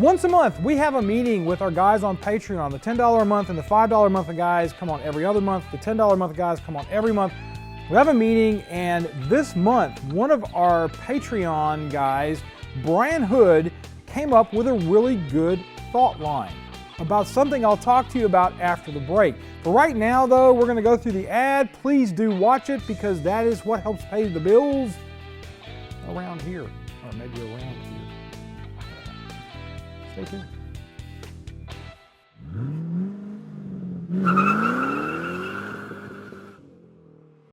Once a month, we have a meeting with our guys on Patreon. The $10 a month and the $5 a month guys come on every other month. The $10 a month guys come on every month. We have a meeting, and this month, one of our Patreon guys, Brian Hood, came up with a really good thought line about something I'll talk to you about after the break. For right now, though, we're going to go through the ad. Please do watch it because that is what helps pay the bills around here, or maybe around here. Stay tuned.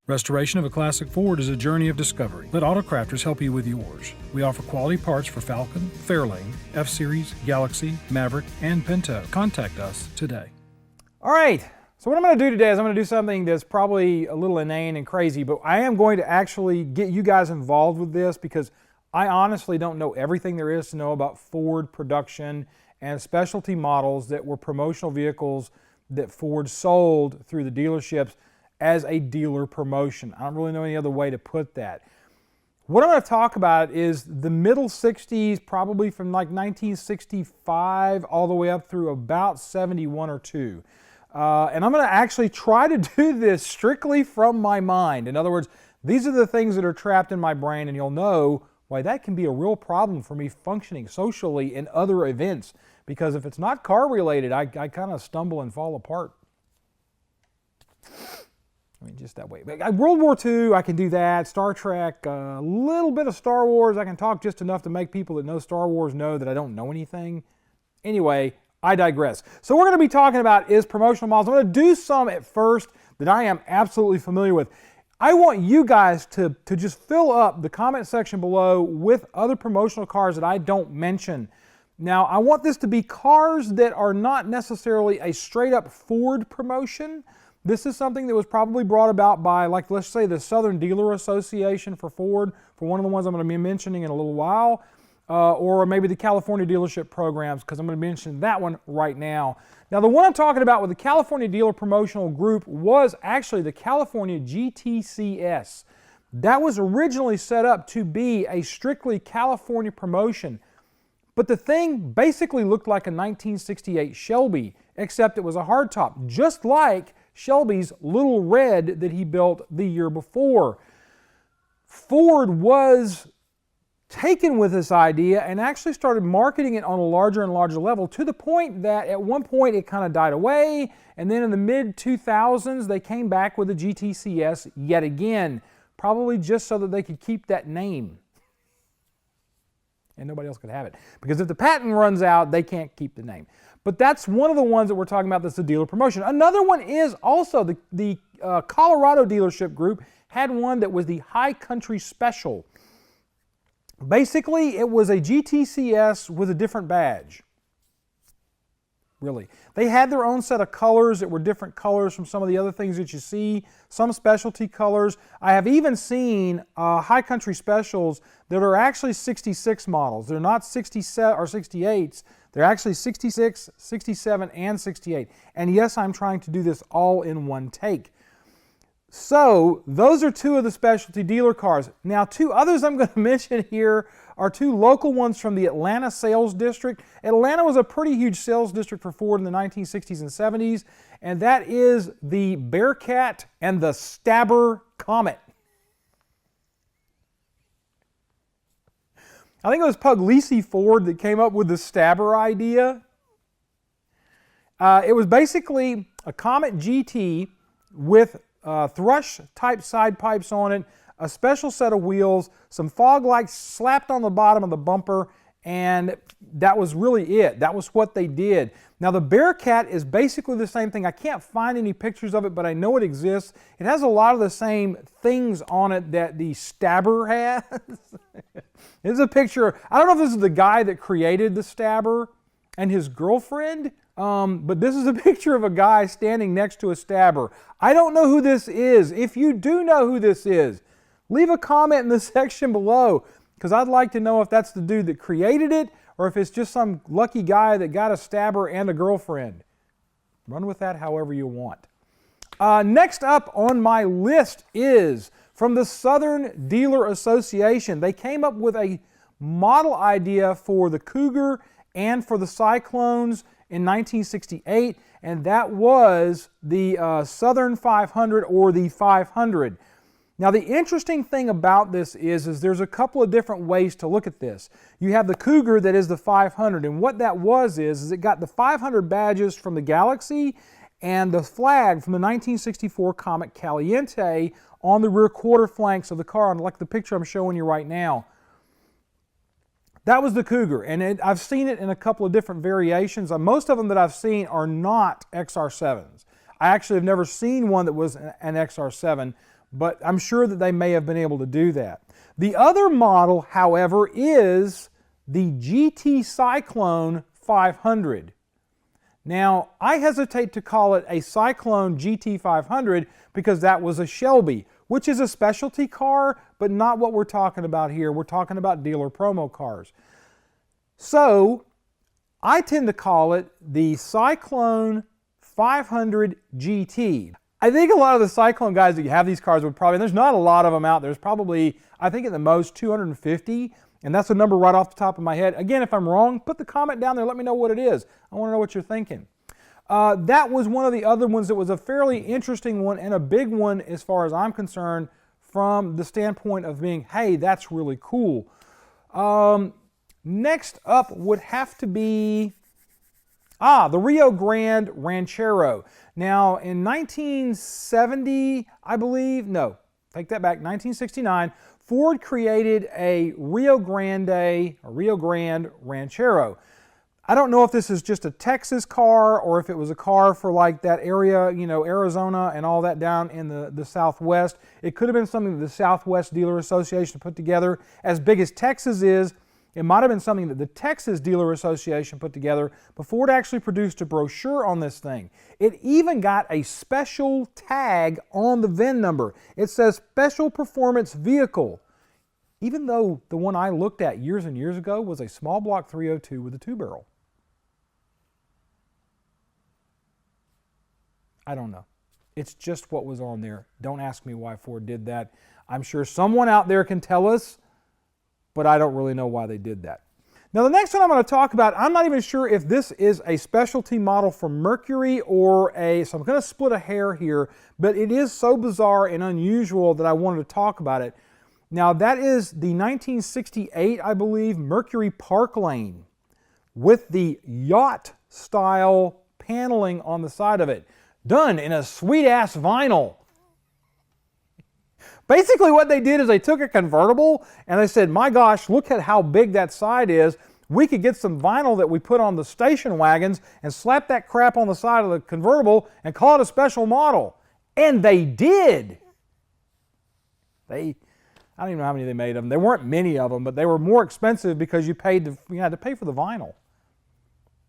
Restoration of a classic Ford is a journey of discovery. Let Autocrafters help you with yours. We offer quality parts for Falcon, Fairlane, F-Series, Galaxy, Maverick, and Pinto. Contact us today. All right, so what I'm going to do today is I'm going to do something that's probably a little inane and crazy, but I am going to actually get you guys involved with this because I honestly don't know everything there is to know about Ford production and specialty models that were promotional vehicles that Ford sold through the dealerships as a dealer promotion. I don't really know any other way to put that. What I'm going to talk about is the middle 60s, probably from like 1965 all the way up through about 71 or 2. And I'm going to actually try to do this strictly from my mind. In other words, these are the things that are trapped in my brain, and you'll know why that can be a real problem for me functioning socially in other events. Because if it's not car related, I kind of stumble and fall apart. I mean, just that way. World War II, I can do that. Star Trek, a little bit of Star Wars. I can talk just enough to make people that know Star Wars know that I don't know anything. Anyway, I digress. So what we're going to be talking about is promotional models. I'm going to do some at first that I am absolutely familiar with. I want you guys to just fill up the comment section below with other promotional cars that I don't mention. Now, I want this to be cars that are not necessarily a straight up Ford promotion. This is something that was probably brought about by, like, let's say the Southern Dealer Association for Ford, for one of the ones I'm going to be mentioning in a little while, or maybe the California dealership programs, because I'm going to mention that one right now. Now, the one I'm talking about with the California Dealer Promotional Group was actually the CaliforniaGTCS. That was originally set up to be a strictly California promotion, but the thing basically looked like a 1968 Shelby, except it was a hardtop, just like Shelby's Little Red that he built the year before. Ford was taken with this idea and actually started marketing it on a larger and larger level, to the point that at one point it kind of died away, and then in the mid-2000s they came back with the GTCS yet again, probably just so that they could keep that name. And nobody else could have it. Because if the patent runs out, they can't keep the name. But that's one of the ones that we're talking about that's a dealer promotion. Another one is also the Colorado dealership group had one that was the High Country Special. Basically, it was a GTCS with a different badge. Really. They had their own set of colors that were different colors from some of the other things that you see, some specialty colors. I have even seen High Country Specials that are actually 66 models. They're not 67 or 68s. They're actually 66, 67, and 68. And yes, I'm trying to do this all in one take. So those are two of the specialty dealer cars. Now, two others I'm going to mention here are two local ones from the Atlanta sales district. Atlanta was a pretty huge sales district for Ford in the 1960s and 70s, and that is the Bearcat and the Stabber Comet. I think it was Puglisi Ford that came up with the Stabber idea. It was basically a Comet GT with thrush-type side pipes on it, a special set of wheels, some fog lights slapped on the bottom of the bumper, and that was really it. That was what they did. Now, the Bearcat is basically the same thing. I can't find any pictures of it, but I know it exists. It has a lot of the same things on it that the Stabber has. Here's a picture. I don't know if this is the guy that created the Stabber and his girlfriend, but this is a picture of a guy standing next to a Stabber. I don't know who this is. If you do know who this is, leave a comment in the section below, because I'd like to know if that's the dude that created it or if it's just some lucky guy that got a Stabber and a girlfriend. Run with that however you want. Next up on my list is from the Southern Dealer Association. They came up with a model idea for the Cougar and for the Cyclones in 1968, and that was the Southern 500 or the 500. Now the interesting thing about this is there's a couple of different ways to look at this. You have the Cougar that is the 500, and what that was is it got the 500 badges from the Galaxy and the flag from the 1964 Comet Caliente on the rear quarter flanks of the car, like the picture I'm showing you right now. That was the Cougar, and I've seen it in a couple of different variations. Most of them that I've seen are not XR7s. I actually have never seen one that was an XR7, but I'm sure that they may have been able to do that. The other model, however, is the GT Cyclone 500. Now, I hesitate to call it a Cyclone GT 500 because that was a Shelby, which is a specialty car, but not what we're talking about here. We're talking about dealer promo cars. So, I tend to call it the Cyclone 500 GT. I think a lot of the Cyclone guys that have these cars would probably, and there's not a lot of them out there, there's probably, I think at the most 250, and that's a number right off the top of my head. Again, if I'm wrong, put the comment down there, let me know what it is. I want to know what you're thinking. That was one of the other ones that was a fairly interesting one and a big one as far as I'm concerned from the standpoint of being, hey, that's really cool. Next up would have to be the Rio Grande Ranchero. Now, in 1970, I believe, no, take that back, 1969, Ford created a Rio Grande Ranchero. I don't know if this is just a Texas car or if it was a car for like that area, you know, Arizona and all that down in the Southwest. It could have been something that the Southwest Dealer Association put together. As big as Texas is, it might have been something that the Texas Dealer Association put together before it actually produced a brochure on this thing. It even got a special tag on the VIN number. It says Special Performance Vehicle, even though the one I looked at years and years ago was a small block 302 with a 2-barrel. I don't know. It's just what was on there. Don't ask me why Ford did that. I'm sure someone out there can tell us, but I don't really know why they did that. Now the next one I'm going to talk about, I'm not even sure if this is a specialty model from Mercury or so I'm going to split a hair here, but it is so bizarre and unusual that I wanted to talk about it. Now that is the 1968, I believe, Mercury Park Lane with the yacht style paneling on the side of it, done in a sweet ass vinyl. Basically what they did is they took a convertible and they said, my gosh, look at how big that side is. We could get some vinyl that we put on the station wagons and slap that crap on the side of the convertible and call it a special model. And they did. I don't even know how many they made of them. There weren't many of them, but they were more expensive because you had to pay for the vinyl.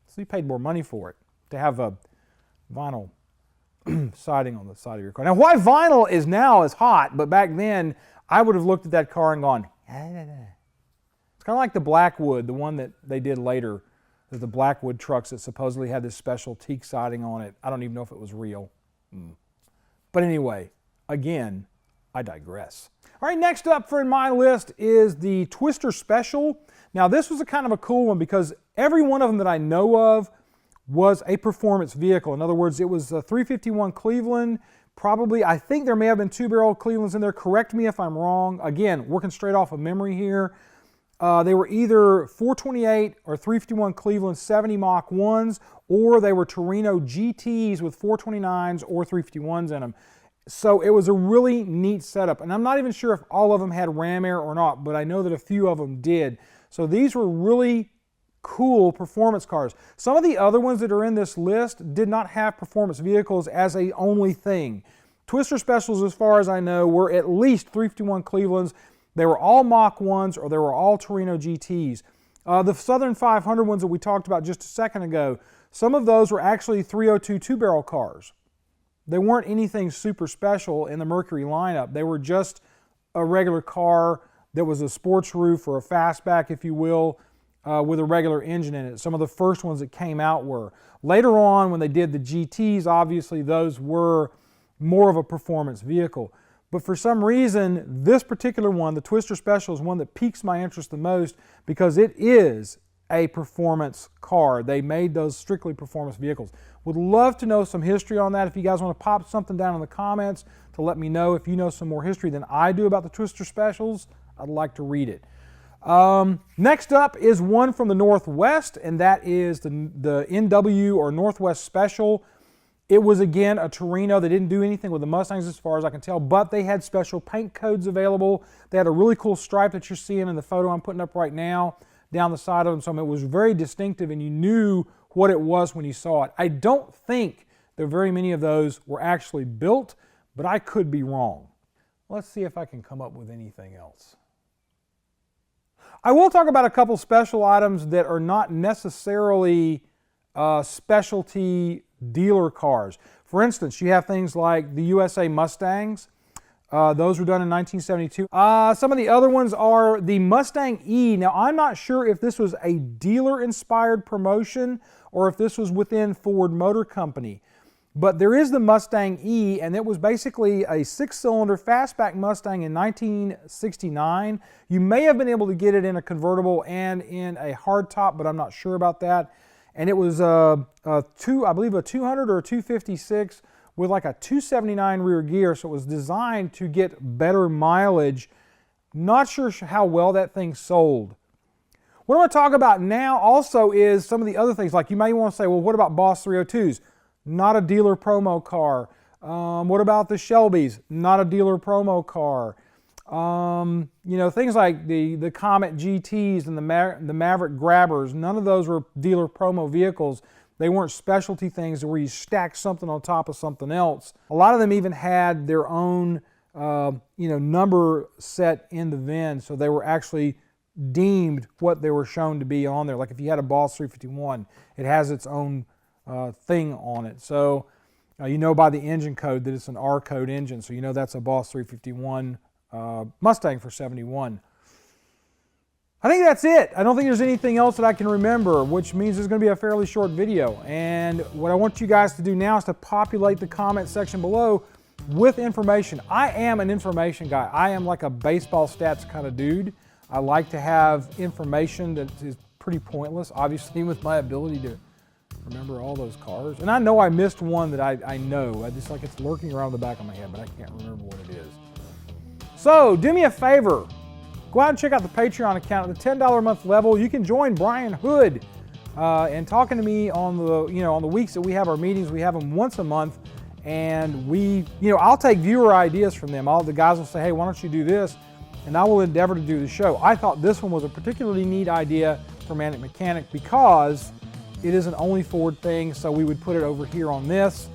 So you paid more money for it to have a vinyl siding on the side of your car. Now, why vinyl is now is hot, but back then I would have looked at that car and gone, it's kind of like the Blackwood, the one that they did later, the Blackwood trucks that supposedly had this special teak siding on it. I don't even know if it was real. But anyway, again, I digress. All right, next up for my list is the Twister Special. Now, this was a kind of a cool one because every one of them that I know of was a performance vehicle. In other words, it was a 351 Cleveland, probably, I think there may have been 2-barrel Clevelands in there. Correct me if I'm wrong. Again, working straight off of memory here. They were either 428 or 351 Cleveland 70 Mach 1s, or they were Torino GTs with 429s or 351s in them. So it was a really neat setup. And I'm not even sure if all of them had ram air or not, but I know that a few of them did. So these were really cool performance cars. Some of the other ones that are in this list did not have performance vehicles as a only thing. Twister Specials, as far as I know, were at least 351 Clevelands. They were all Mach 1s or they were all Torino GTs. The Southern 500 ones that we talked about just a second ago, some of those were actually 302 2-barrel cars. They weren't anything super special in the Mercury lineup. They were just a regular car that was a sports roof or a fastback, if you will, with a regular engine in it. Some of the first ones that came out were. Later on, when they did the GTs, obviously those were more of a performance vehicle. But for some reason, this particular one, the Twister Special, is one that piques my interest the most because it is a performance car. They made those strictly performance vehicles. Would love to know some history on that. If you guys want to pop something down in the comments to let me know if you know some more history than I do about the Twister Specials, I'd like to read it. Next up is one from the Northwest, and that is the NW or Northwest Special. It was, again, a Torino. They didn't do anything with the Mustangs as far as I can tell, but they had special paint codes available. They had a really cool stripe that you're seeing in the photo I'm putting up right now down the side of them. So it was very distinctive, and you knew what it was when you saw it. I don't think that very many of those were actually built, but I could be wrong. Let's see if I can come up with anything else. I will talk about a couple special items that are not necessarily specialty dealer cars. For instance, you have things like the USA Mustangs. Those were done in 1972. Some of the other ones are the Mustang E. Now, I'm not sure if this was a dealer-inspired promotion or if this was within Ford Motor Company. But there is the Mustang E, and it was basically a 6-cylinder fastback Mustang in 1969. You may have been able to get it in a convertible and in a hardtop, but I'm not sure about that. And it was I believe a 200 or a 256 with like a 279 rear gear, so it was designed to get better mileage. Not sure how well that thing sold. What I'm going to talk about now also is some of the other things, like you may want to say, well, what about Boss 302s? Not a dealer promo car. What about the Shelbys? Not a dealer promo car. You know, things like the Comet GTs and the Maverick Grabbers, none of those were dealer promo vehicles. They weren't specialty things where you stack something on top of something else. A lot of them even had their own number set in the VIN, so they were actually deemed what they were shown to be on there. Like if you had a Boss 351, it has its own thing on it. So you know by the engine code that it's an R code engine, so you know that's a Boss 351 Mustang for 71. I think that's it. I don't think there's anything else that I can remember, which means it's going to be a fairly short video. And what I want you guys to do now is to populate the comment section below with information. I am an information guy. I am like a baseball stats kind of dude. I like to have information that is pretty pointless, obviously, with my ability to remember all those cars. And I know I missed one that I know. I just like it's lurking around the back of my head, but I can't remember what it is. So do me a favor. Go out and check out the Patreon account at the $10 a month level. You can join Brian Hood and talking to me on the weeks that we have our meetings. We have them once a month, and I'll take viewer ideas from them. The guys will say, hey, why don't you do this? And I will endeavor to do the show. I thought this one was a particularly neat idea for Manic Mechanic because it is an only Ford thing, so we would put it over here on this.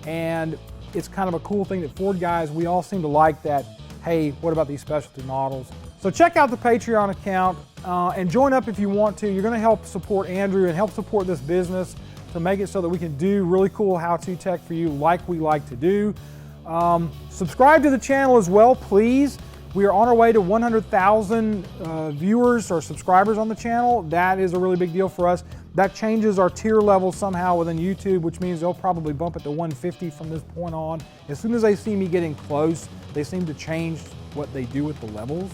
And it's kind of a cool thing that Ford guys, we all seem to like that, hey, what about these specialty models? So check out the Patreon account and join up if you want to. You're going to help support Andrew and help support this business to make it so that we can do really cool how-to tech for you like we like to do. Subscribe to the channel as well, please. We are on our way to 100,000 viewers or subscribers on the channel. That is a really big deal for us. That changes our tier level somehow within YouTube, which means they'll probably bump it to 150 from this point on. As soon as they see me getting close, they seem to change what they do with the levels.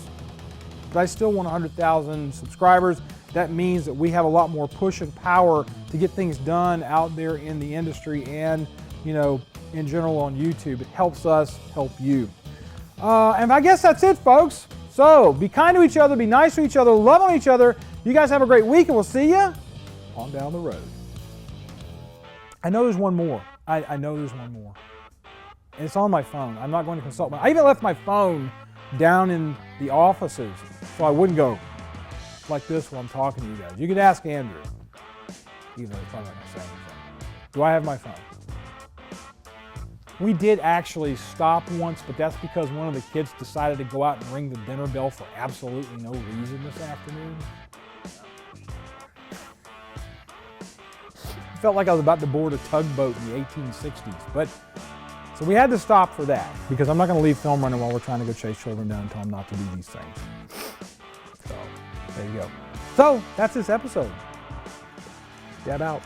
But I still want 100,000 subscribers. That means that we have a lot more push and power to get things done out there in the industry and, in general on YouTube. It helps us help you. And I guess that's it, folks. So be kind to each other, be nice to each other, love on each other. You guys have a great week, and we'll see you on down the road. I know there's one more. I know there's one more. And it's on my phone. I'm not going to consult I even left my phone down in the offices so I wouldn't go like this while I'm talking to you guys. You can ask Andrew. Even though he's probably not going to say anything. Do I have my phone? We did actually stop once, but that's because one of the kids decided to go out and ring the dinner bell for absolutely no reason this afternoon. It felt like I was about to board a tugboat in the 1860s, but so we had to stop for that because I'm not going to leave film running while we're trying to go chase children down and tell them not to do these things. So there you go. So that's this episode. Dab out.